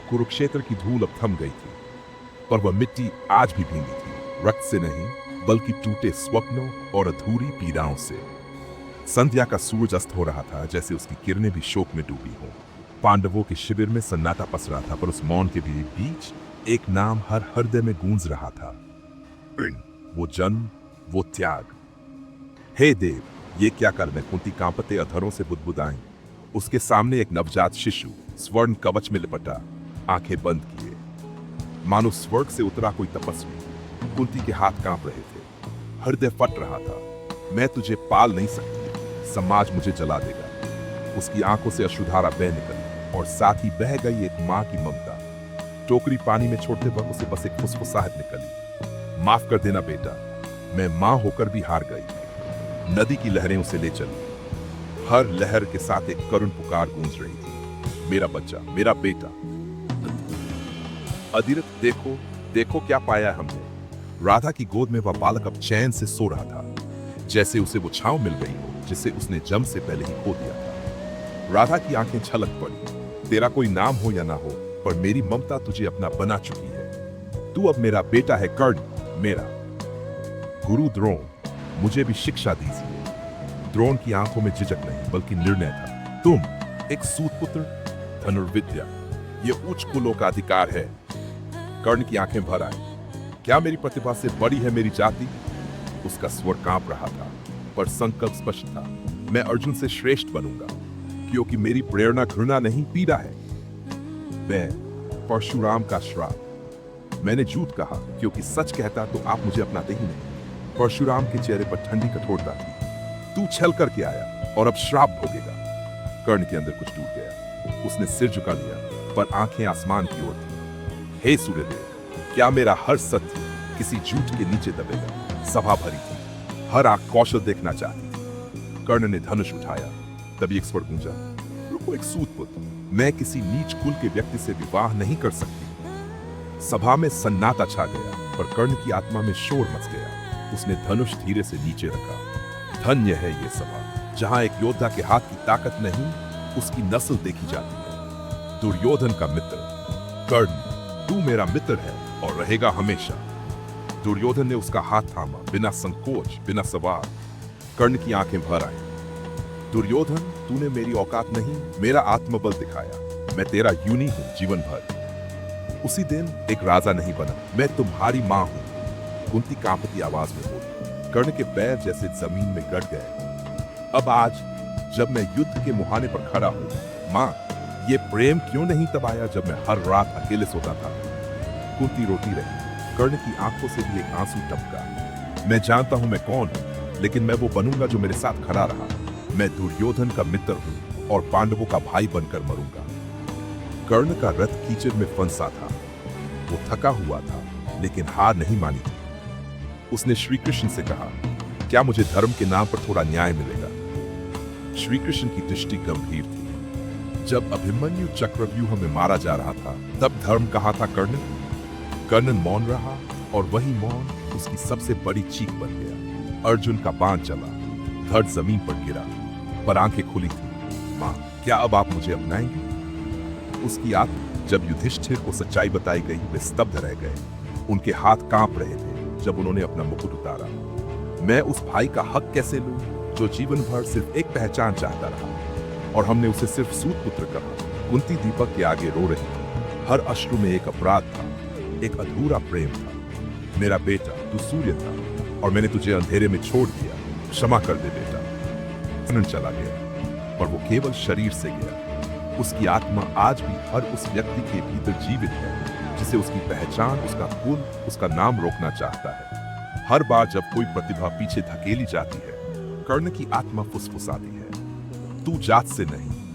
कुरुक्षेत्र की धूल अब थम गई थी, पर वह मिट्टी आज भी भींगी थी, रक्त से नहीं बल्कि टूटे स्वप्नों और अधूरी पीड़ाओं से। संध्या का सूरज अस्त हो रहा था, जैसे उसकी किरणें भी शोक में डूबी हों। पांडवों के शिविर में सन्नाटा पसरा था, पर उस मौन के भी बीच एक नाम हर हृदय में गूंज रहा था। वो जन्म, वो त्याग। हे देव, ये क्या करने? कुंती कांपते अधरों से बुदबुदाई। उसके सामने एक नवजात शिशु स्वर्ण कवच में लिपटा, आंखें बंद किए, मानो स्वर्ग से उतरा कोई तपस्वी। कुंती के हाथ कांप रहे थे, हृदय फट रहा था। मैं तुझे पाल नहीं सकती, समाज मुझे जला देगा। उसकी आंखों से अश्रुधारा बह निकली और साथ ही बह गई एक मां की ममता। टोकरी पानी में छोड़ते वक्त उसे बस एक फुसफुसाहट निकली, माफ कर देना बेटा, मैं मां होकर भी हार गई। नदी की लहरें उसे ले चली, हर लहर के साथ एक करुण पुकार गूंज रही थी, मेरा बच्चा, मेरा बेटा। अदिरथ, देखो देखो क्या पाया हमने। राधा की गोद में वह बालक अब चैन से सो रहा था, जैसे उसे वो छांव मिल गई हो जिसे उसने जन्म से पहले ही खो दिया था। राधा की आंखें छलक पड़ी। तेरा कोई नाम हो या ना हो, पर मेरी ममता तुझे अपना बना चुकी है। तू अब मेरा बेटा है कर्ण, मेरा। गुरु द्रोण, मुझे भी शिक्षा दीजिए। द्रोण की आंखों में झिझक नहीं बल्कि निर्णय था। तुम एक सूतपुत्र, धनुर्विद्या, ये उच्च कुलों का अधिकार है। कर्ण की आंखें भर आई। क्या मेरी प्रतिभा से बड़ी है मेरी जाति? उसका स्वर कांप रहा था, पर संकल्प स्पष्ट था, मैं अर्जुन से श्रेष्ठ बनूंगा, क्योंकि मेरी प्रेरणा घृणा नहीं, पीड़ा है। मैं परशुराम का श्राप। मैंने झूठ कहा, क्योंकि सच कहता तो आप मुझे अपनाते ही नहीं। परशुराम के चेहरे पर ठंडी कठोरता थी। तू छल करके आया और अब श्राप भोगेगा। कर्ण के अंदर कुछ टूट गया। उसने सिर झुका लिया, पर आंखें आसमान की ओर थी। हे सूर्यदेव, क्या मेरा हर सत्य किसी झूठ के नीचे दबेगा? सभा भरी थी, हर आंख कौशल देखना चाहती थी। कर्ण ने धनुष उठाया, तभी एक स्वर गूंजा, रुको एक सूतपुत्र, मैं किसी नीच कुल के व्यक्ति से विवाह नहीं कर सकती। सभा में सन्नाटा छा गया, पर कर्ण की आत्मा में शोर मच गया। उसने धनुष धीरे से नीचे रखा। धन्य है ये सभा, जहां एक योद्धा के हाथ की ताकत नहीं, उसकी नस्ल देखी जाती है। दुर्योधन का मित्र कर्ण, तू मेरा मित्र है और रहेगा हमेशा। दुर्योधन ने उसका हाथ थामा, बिना संकोच, बिना सवाल। कर्ण की आंखें भर आई। दुर्योधन, तूने मेरी औकात नहीं, मेरा आत्मबल दिखाया। मैं तेरा यूनी हूं जीवन भर। उसी दिन एक राजा नहीं बना, मैं तुम्हारी मां हूं। कुंती कांपती आवाज में बोली। कर्ण के पैर जैसे जमीन में गड़ गए। अब आज जब मैं युद्ध के मुहाने पर खड़ा हूं, मां, ये प्रेम क्यों नहीं तब आया जब मैं हर रात अकेले सोता था? कुंती रोती रही। कर्ण की आंखों से भी एक आंसू टपका। मैं जानता हूं मैं कौन हूं, लेकिन मैं वो बनूंगा जो मेरे साथ खड़ा रहा। मैं दुर्योधन का मित्र हूं और पांडवों का भाई बनकर मरूंगा। कर्ण का रथ कीचड़ में फंसा था। वो थका हुआ था, लेकिन हार नहीं मानी थी। उसने श्री कृष्ण से कहा, क्या मुझे धर्म के नाम पर थोड़ा न्याय मिलेगा? श्री कृष्ण की दृष्टि गंभीर थी। जब अभिमन्यु चक्रव्यूह में मारा जा रहा था, तब धर्म कहाँ था कर्ण? कर्ण मौन रहा, और वही मौन उसकी सबसे बड़ी चीख बन गया। अर्जुन का बाण चला, धड़ जमीन पर गिरा, पर आंखें खुली थी। मां, क्या अब आप मुझे अपनाएंगे? उसकी आत्मा, जब युधिष्ठिर को सच्चाई बताई गई, वे स्तब्ध रह गए। उनके हाथ कांप रहे थे जब उन्होंने अपना मुकुट उतारा। मैं उस भाई का हक कैसे लूं जो जीवन भर सिर्फ एक पहचान चाहता रहा, और हमने उसे सिर्फ सूतपुत्र कहा। कुंती दीपक के आगे रो रही थी। हर अश्रु में एक अपराध था, एक अधूरा प्रेम था। मेरा बेटा, तू सूर्य था और मैंने तुझे अंधेरे में छोड़ दिया। क्षमा कर दे बेटा। कर्ण चला गया, पर वो केवल शरीर से गया। उसकी आत्मा आज भी हर उस व्यक्ति के भीतर जीवित है, जिसे उसकी पहचान, उसका कुल, उसका नाम रोकना चाहता है। हर बार जब कोई प्रतिभा पीछे धकेली जाती है, कर्ण की आत्मा फुसफुसाती है, तू जात से नहीं,